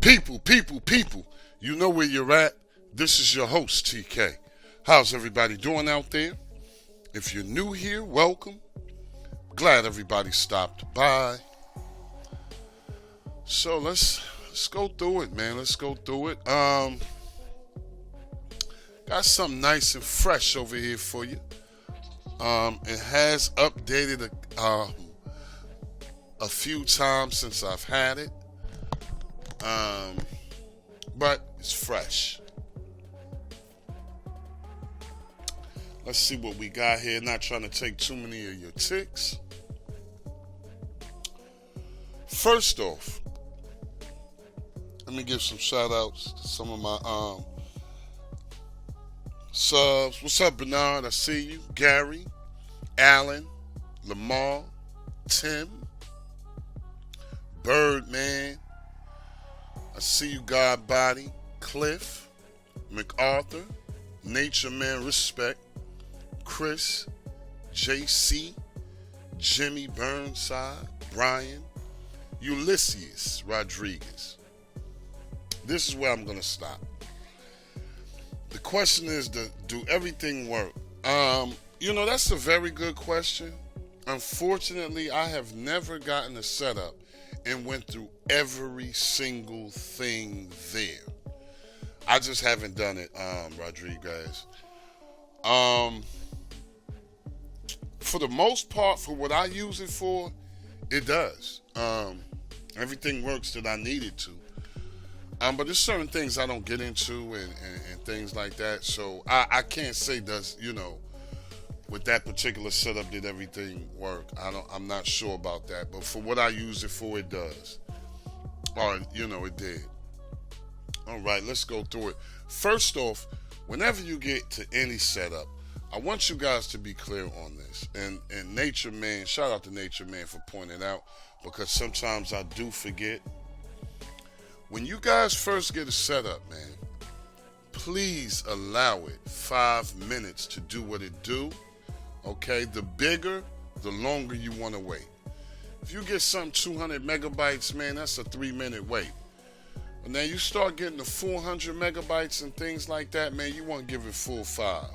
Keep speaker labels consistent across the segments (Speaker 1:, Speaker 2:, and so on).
Speaker 1: People, you know where you're at. This is your host, TK. How's everybody doing out there? If you're new here, welcome. Glad everybody stopped by. So let's go through it, man. Let's go through it. Got something nice and fresh over here for you. It has updated a few times since I've had it. But it's fresh. Let's see what we got here. Not trying to take too many of your ticks. First off, let me give some shout outs to some of my subs. What's up, Bernard? I see you. Gary, Alan, Lamar, Tim, Birdman. I see you, God Body, Cliff, MacArthur, Nature Man Respect, Chris, JC, Jimmy Burnside, Brian, Ulysses Rodriguez. This is where I'm going to stop. The question is, do everything work? That's a very good question. Unfortunately, I have never gotten a setup and went through every single thing there. I just haven't done it, Rodriguez. For the most part, for what I use it for, it does. Everything works that I need it to. But there's certain things I don't get into and things like that. So I can't say with that particular setup did everything work. I'm not sure about that. But for what I use it for, it does. Or, it did. All right, let's go through it. First off, whenever you get to any setup, I want you guys to be clear on this. And Nature Man, shout out to Nature Man for pointing out, because sometimes I do forget. When you guys first get a setup, man, please allow it 5 minutes to do what it do. Okay, the bigger, the longer you want to wait. If you get some 200 megabytes, man, that's a 3-minute wait. And then you start getting the 400 megabytes and things like that, man, you want to give it full 5.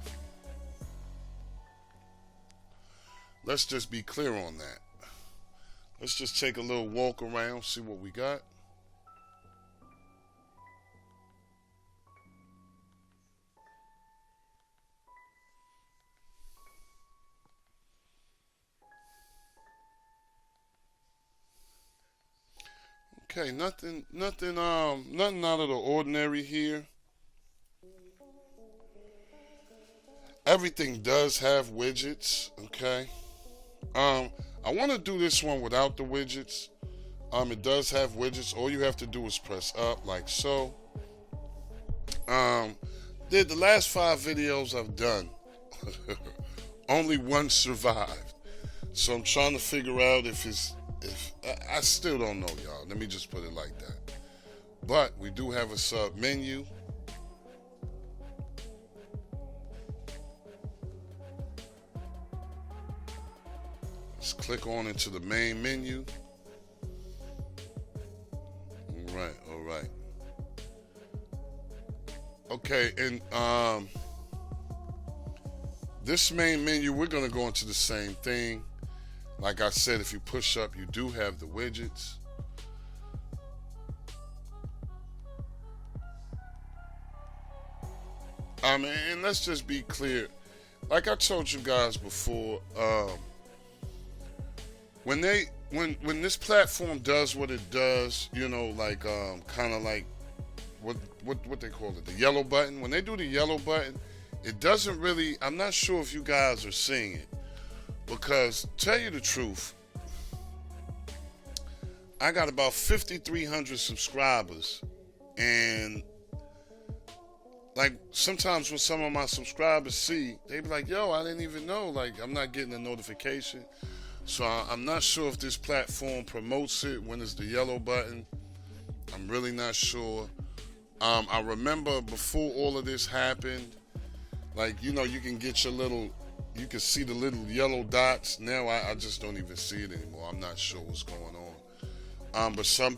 Speaker 1: Let's just be clear on that. Let's just take a little walk around, see what we got. Okay, nothing out of the ordinary here. Everything does have widgets, okay? I want to do this one without the widgets. It does have widgets. All you have to do is press up like so. The last 5 videos I've done, only one survived. So I'm trying to figure out if I still don't know, y'all. Let me just put it like that. But we do have a sub menu. Let's click on into the main menu. All right. Okay, and this main menu, we're gonna go into the same thing. Like I said, if you push up, you do have the widgets. And let's just be clear. Like I told you guys before, when this platform does what it does, kind of like what they call it, the yellow button. When they do the yellow button, it doesn't really. I'm not sure if you guys are seeing it. Because, tell you the truth, I got about 5,300 subscribers. And, sometimes when some of my subscribers see, they be like, yo, I didn't even know. I'm not getting a notification. So, I'm not sure if this platform promotes it when it's the yellow button. I'm really not sure. I remember before all of this happened, you can get your little... You can see the little yellow dots. Now I just don't even see it anymore. I'm not sure what's going on. But some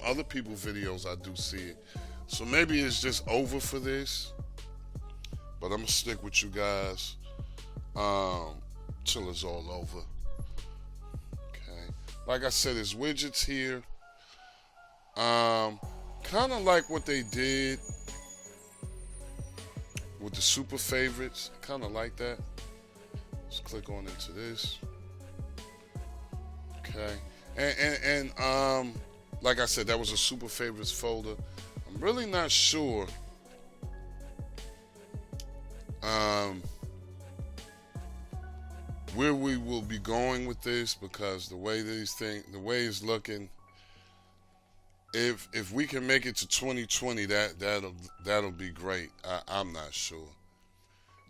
Speaker 1: other people's videos, I do see it. So maybe it's just over for this. But I'm gonna stick with you guys till it's all over. Okay. Like I said, there's widgets here. Kind of like what they did with the super favorites. Kind of like that. Let's click on into this. Okay. And like I said, that was a super favorites folder. I'm really not sure where we will be going with this, because the way it's looking, if we can make it to 2020, that'll be great. I'm not sure.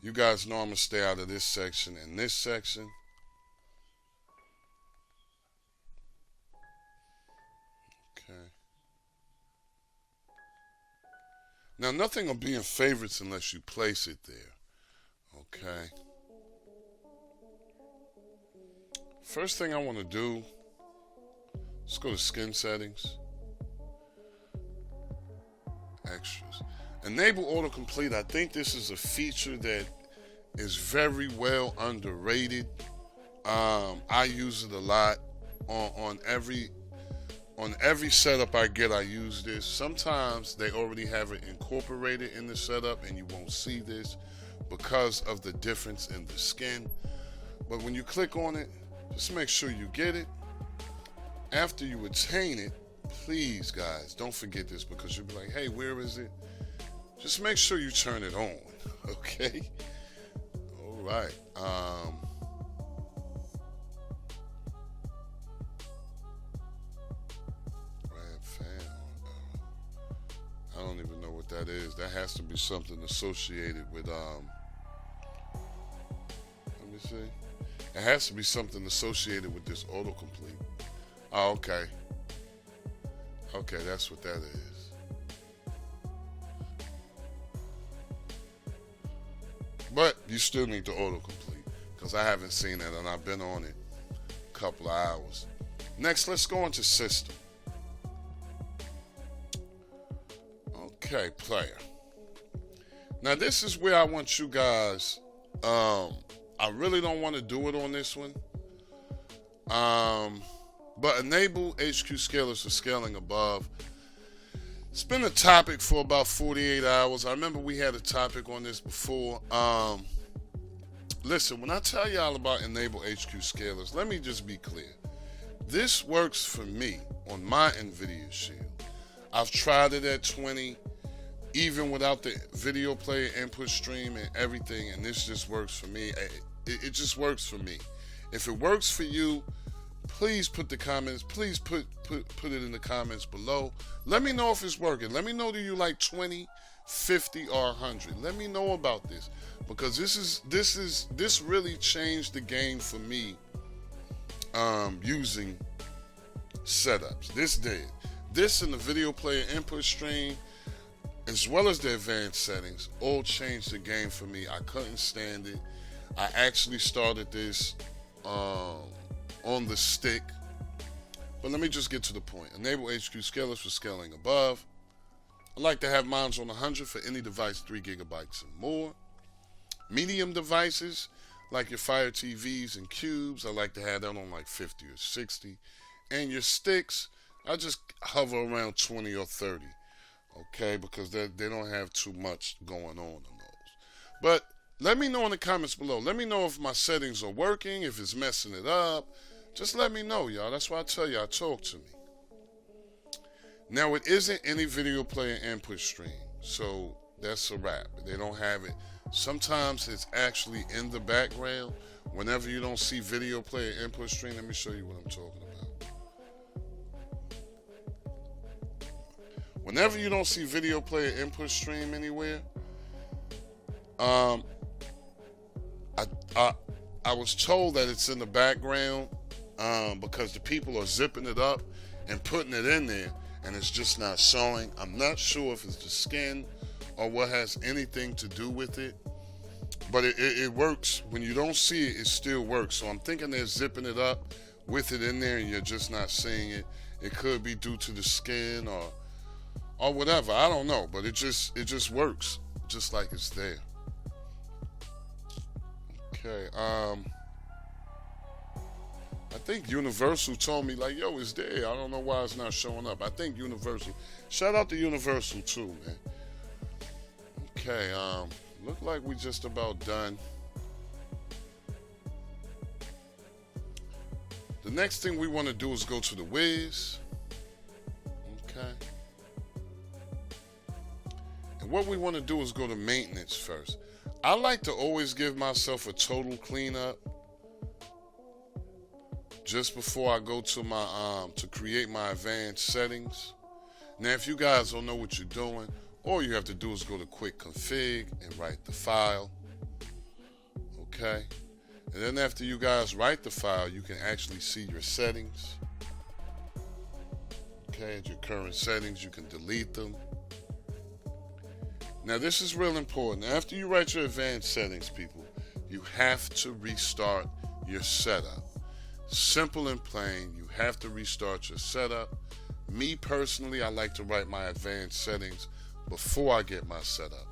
Speaker 1: You guys know I'm gonna stay out of this section and this section. Okay. Now, nothing will be in favorites unless you place it there. Okay. First thing I want to do, let's go to skin settings. Extras. Enable autocomplete. I think this is a feature that is very well underrated. I use it a lot on every setup I get. I use this. Sometimes they already have it incorporated in the setup and you won't see this because of the difference in the skin. But when you click on it, just make sure you get it. After you attain it, please, guys, don't forget this, because you'll be like, hey, where is it? Just make sure you turn it on, okay? All right. Red fan. I don't even know what that is. That has to be something associated with, let me see. It has to be something associated with this autocomplete. Oh, okay. Okay, that's what that is. But you still need to autocomplete, because I haven't seen it and I've been on it a couple of hours. Next, let's go into system. Okay, player. Now this is where I want you guys, I really don't want to do it on this one. But enable HQ scalers for scaling above. It's been a topic for about 48 hours. I remember we had a topic on this before. Listen, when I tell y'all about enable HQ scalers, let me just be clear. This works for me on my NVIDIA Shield. I've tried it at 20, even without the video player input stream and everything, and this just works for me. It just works for me. If it works for you, please put the comments. Please put it in the comments below. Let me know if it's working. Let me know, do you like 20, 50, or 100? Let me know about this, because this really changed the game for me. Using setups. This did. This and the video player input stream, as well as the advanced settings, all changed the game for me. I couldn't stand it. I actually started this on the stick. But let me just get to the point. Enable HQ scalers for scaling above. I like to have mine on 100 for any device 3 gigabytes and more. Medium devices, like your Fire TVs and cubes, I like to have that on like 50 or 60. And your sticks, I just hover around 20 or 30. Okay, because they don't have too much going on those. But let me know in the comments below. Let me know if my settings are working, if it's messing it up. Just let me know, y'all. That's why I tell y'all, talk to me. Now, it isn't any video player input stream, so that's a wrap. They don't have it. Sometimes it's actually in the background. Whenever you don't see video player input stream, let me show you what I'm talking about. Whenever you don't see video player input stream anywhere, I was told that it's in the background because the people are zipping it up and putting it in there, and it's just not showing. I'm not sure if it's the skin or what has anything to do with it, but it works. When you don't see it, it still works. So I'm thinking they're zipping it up with it in there and you're just not seeing it. It could be due to the skin or whatever. I don't know, but it just works just like it's there. Okay. I think Universal told me like, yo, it's there. I don't know why it's not showing up. I think Universal. Shout out to Universal too, man. Okay. Look like we just about done. The next thing we want to do is go to the Wiz. Okay. And what we want to do is go to maintenance first. I like to always give myself a total cleanup just before I go to my to create my advanced settings. Now, if you guys don't know what you're doing, all you have to do is go to quick config and write the file. Okay. And then after you guys write the file, you can actually see your settings. Okay, and your current settings, you can delete them. Now this is real important. After you write your advanced settings, people, you have to restart your setup. Simple and plain, you have to restart your setup. Me personally, I like to write my advanced settings before I get my setup.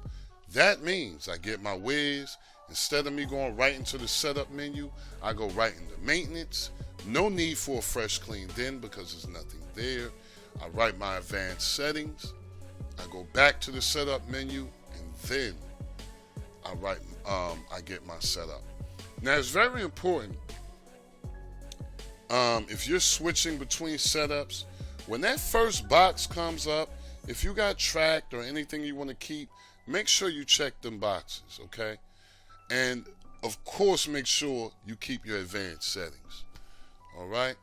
Speaker 1: That means I get my Wiz. Instead of me going right into the setup menu, I go right into maintenance. No need for a fresh clean then because there's nothing there. I write my advanced settings. I go back to the setup menu and then I get my setup. Now it's very important. If you're switching between setups, when that first box comes up, if you got tracked or anything you want to keep, make sure you check them boxes, okay? And of course, make sure you keep your advanced settings. All right.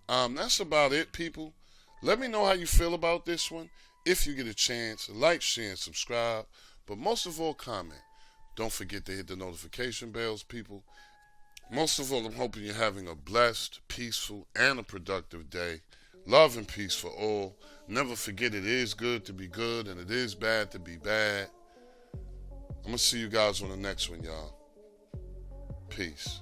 Speaker 1: That's about it, people. Let me know how you feel about this one. If you get a chance, like, share, and subscribe. But most of all, comment. Don't forget to hit the notification bells, people. Most of all, I'm hoping you're having a blessed, peaceful, and a productive day. Love and peace for all. Never forget it is good to be good and it is bad to be bad. I'm going to see you guys on the next one, y'all. Peace.